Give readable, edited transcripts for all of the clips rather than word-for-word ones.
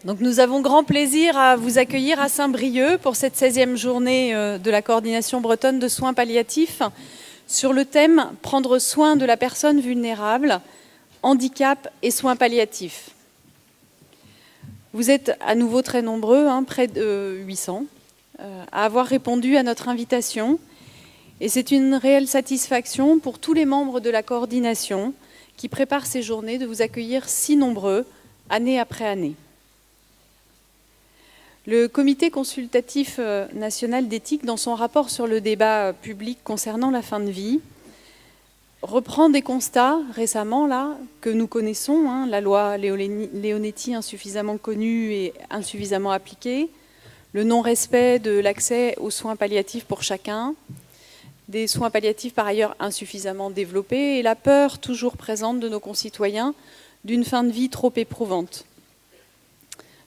Donc nous avons grand plaisir à vous accueillir à Saint-Brieuc pour cette 16e journée de la coordination bretonne de soins palliatifs sur le thème « Prendre soin de la personne vulnérable, handicap et soins palliatifs ». Vous êtes à nouveau très nombreux, près de 800, à avoir répondu à notre invitation. Et c'est une réelle satisfaction pour tous les membres de la coordination qui préparent ces journées de vous accueillir si nombreux, année après année. Le Comité consultatif national d'éthique, dans son rapport sur le débat public concernant la fin de vie, reprend des constats récemment là, que nous connaissons, la loi Leonetti insuffisamment connue et insuffisamment appliquée, le non-respect de l'accès aux soins palliatifs pour chacun, des soins palliatifs par ailleurs insuffisamment développés et la peur toujours présente de nos concitoyens d'une fin de vie trop éprouvante.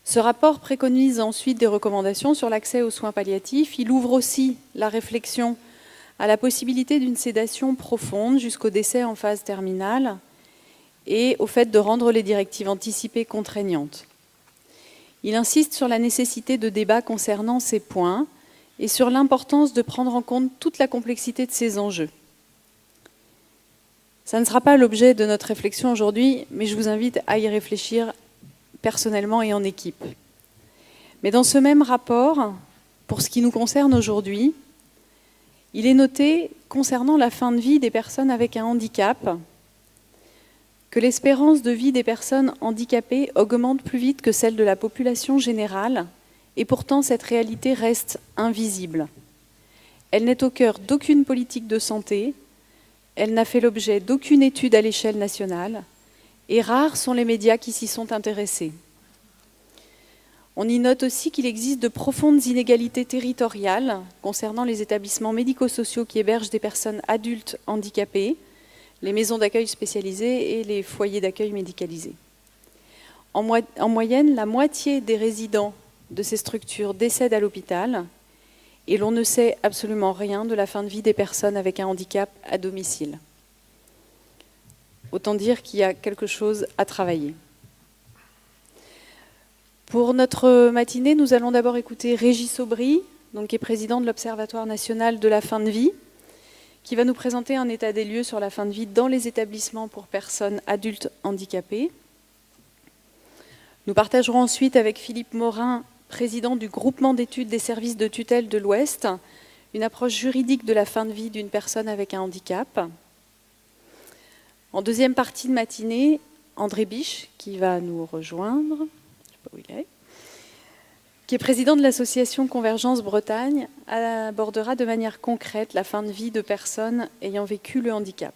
Ce rapport préconise ensuite des recommandations sur l'accès aux soins palliatifs. Il ouvre aussi la réflexion à la possibilité d'une sédation profonde jusqu'au décès en phase terminale et au fait de rendre les directives anticipées contraignantes. Il insiste sur la nécessité de débats concernant ces points et sur l'importance de prendre en compte toute la complexité de ces enjeux. Ça ne sera pas l'objet de notre réflexion aujourd'hui, mais je vous invite à y réfléchir personnellement et en équipe. Mais dans ce même rapport, pour ce qui nous concerne aujourd'hui, il est noté, concernant la fin de vie des personnes avec un handicap, que l'espérance de vie des personnes handicapées augmente plus vite que celle de la population générale, et pourtant cette réalité reste invisible. Elle n'est au cœur d'aucune politique de santé, elle n'a fait l'objet d'aucune étude à l'échelle nationale, et rares sont les médias qui s'y sont intéressés. On y note aussi qu'il existe de profondes inégalités territoriales concernant les établissements médico-sociaux qui hébergent des personnes adultes handicapées, les maisons d'accueil spécialisées et les foyers d'accueil médicalisés. En moyenne, la moitié des résidents de ces structures décèdent à l'hôpital et l'on ne sait absolument rien de la fin de vie des personnes avec un handicap à domicile. Autant dire qu'il y a quelque chose à travailler. Pour notre matinée, nous allons d'abord écouter Régis Aubry, qui est président de l'Observatoire national de la fin de vie, qui va nous présenter un état des lieux sur la fin de vie dans les établissements pour personnes adultes handicapées. Nous partagerons ensuite avec Philippe Morin, président du groupement d'études des services de tutelle de l'Ouest, une approche juridique de la fin de vie d'une personne avec un handicap. En deuxième partie de matinée, André Biche, qui va nous rejoindre, je ne sais pas où il est, qui est président de l'association Convergence Bretagne, abordera de manière concrète la fin de vie de personnes ayant vécu le handicap.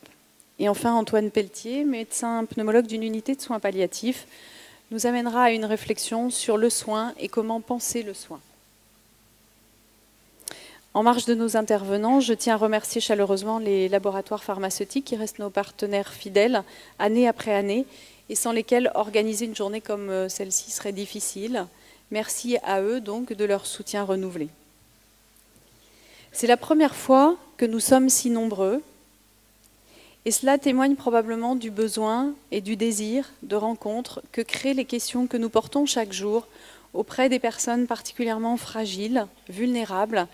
Et enfin, Antoine Pelletier, médecin pneumologue d'une unité de soins palliatifs, nous amènera à une réflexion sur le soin et comment penser le soin. En marge de nos intervenants, je tiens à remercier chaleureusement les laboratoires pharmaceutiques qui restent nos partenaires fidèles année après année et sans lesquels organiser une journée comme celle-ci serait difficile. Merci à eux donc de leur soutien renouvelé. C'est la première fois que nous sommes si nombreux et cela témoigne probablement du besoin et du désir de rencontre que créent les questions que nous portons chaque jour auprès des personnes particulièrement fragiles, vulnérables,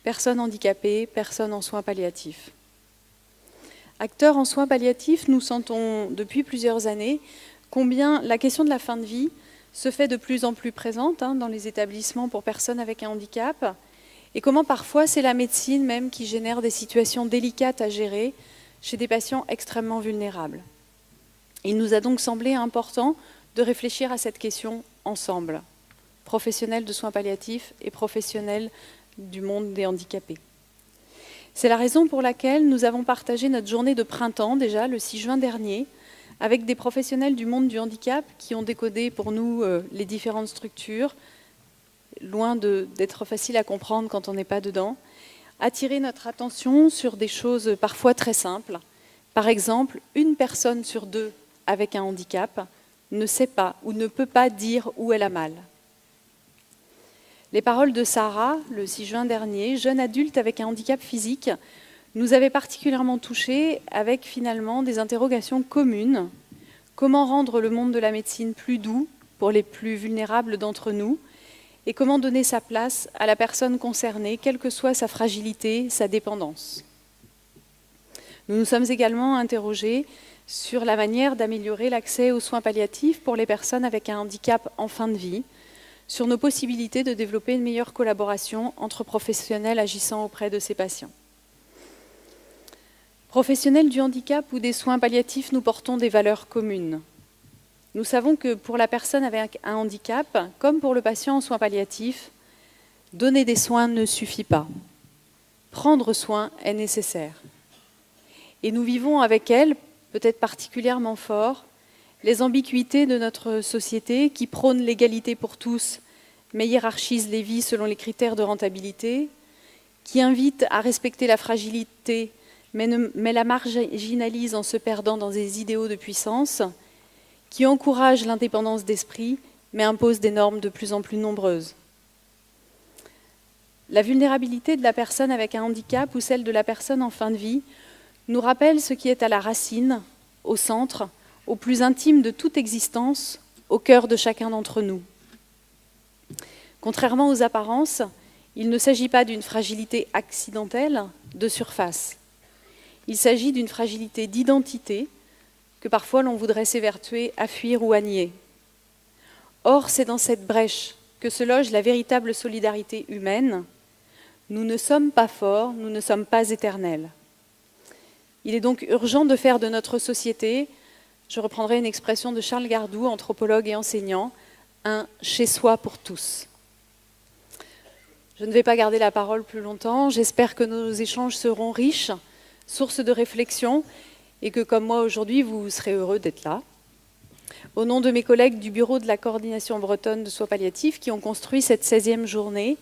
personnes handicapées, personnes en soins palliatifs. Acteurs en soins palliatifs, nous sentons depuis plusieurs années combien la question de la fin de vie se fait de plus en plus présente dans les établissements pour personnes avec un handicap et comment parfois c'est la médecine même qui génère des situations délicates à gérer chez des patients extrêmement vulnérables. Il nous a donc semblé important de réfléchir à cette question ensemble, professionnels de soins palliatifs et professionnels du monde des handicapés. C'est la raison pour laquelle nous avons partagé notre journée de printemps, déjà le 6 juin dernier, avec des professionnels du monde du handicap qui ont décodé pour nous les différentes structures, loin d'être facile à comprendre quand on n'est pas dedans, attirer notre attention sur des choses parfois très simples. Par exemple, une personne sur deux avec un handicap ne sait pas ou ne peut pas dire où elle a mal. Les paroles de Sarah, le 6 juin dernier, jeune adulte avec un handicap physique, nous avaient particulièrement touchés avec finalement des interrogations communes. Comment rendre le monde de la médecine plus doux, pour les plus vulnérables d'entre nous et comment donner sa place à la personne concernée, quelle que soit sa fragilité, sa dépendance. Nous nous sommes également interrogés sur la manière d'améliorer l'accès aux soins palliatifs pour les personnes avec un handicap en fin de vie, sur nos possibilités de développer une meilleure collaboration entre professionnels agissant auprès de ces patients. Professionnels du handicap ou des soins palliatifs, nous portons des valeurs communes. Nous savons que pour la personne avec un handicap, comme pour le patient en soins palliatifs, donner des soins ne suffit pas. Prendre soin est nécessaire. Et nous vivons avec elle, peut-être particulièrement fort, les ambiguïtés de notre société qui prône l'égalité pour tous, mais hiérarchise les vies selon les critères de rentabilité, qui invite à respecter la fragilité, mais la marginalise en se perdant dans des idéaux de puissance, qui encourage l'indépendance d'esprit, mais impose des normes de plus en plus nombreuses. La vulnérabilité de la personne avec un handicap ou celle de la personne en fin de vie nous rappelle ce qui est à la racine, au centre, au plus intime de toute existence, au cœur de chacun d'entre nous. Contrairement aux apparences, il ne s'agit pas d'une fragilité accidentelle de surface. Il s'agit d'une fragilité d'identité que parfois l'on voudrait s'évertuer à fuir ou à nier. Or, c'est dans cette brèche que se loge la véritable solidarité humaine. Nous ne sommes pas forts, nous ne sommes pas éternels. Il est donc urgent de faire de notre société, je reprendrai une expression de Charles Gardou, anthropologue et enseignant, un « chez-soi pour tous ». Je ne vais pas garder la parole plus longtemps, j'espère que nos échanges seront riches, source de réflexion, et que comme moi aujourd'hui, vous serez heureux d'être là. Au nom de mes collègues du bureau de la coordination bretonne de soins palliatifs qui ont construit cette 16e journée,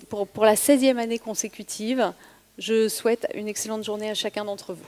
pour la 16e année consécutive, je souhaite une excellente journée à chacun d'entre vous.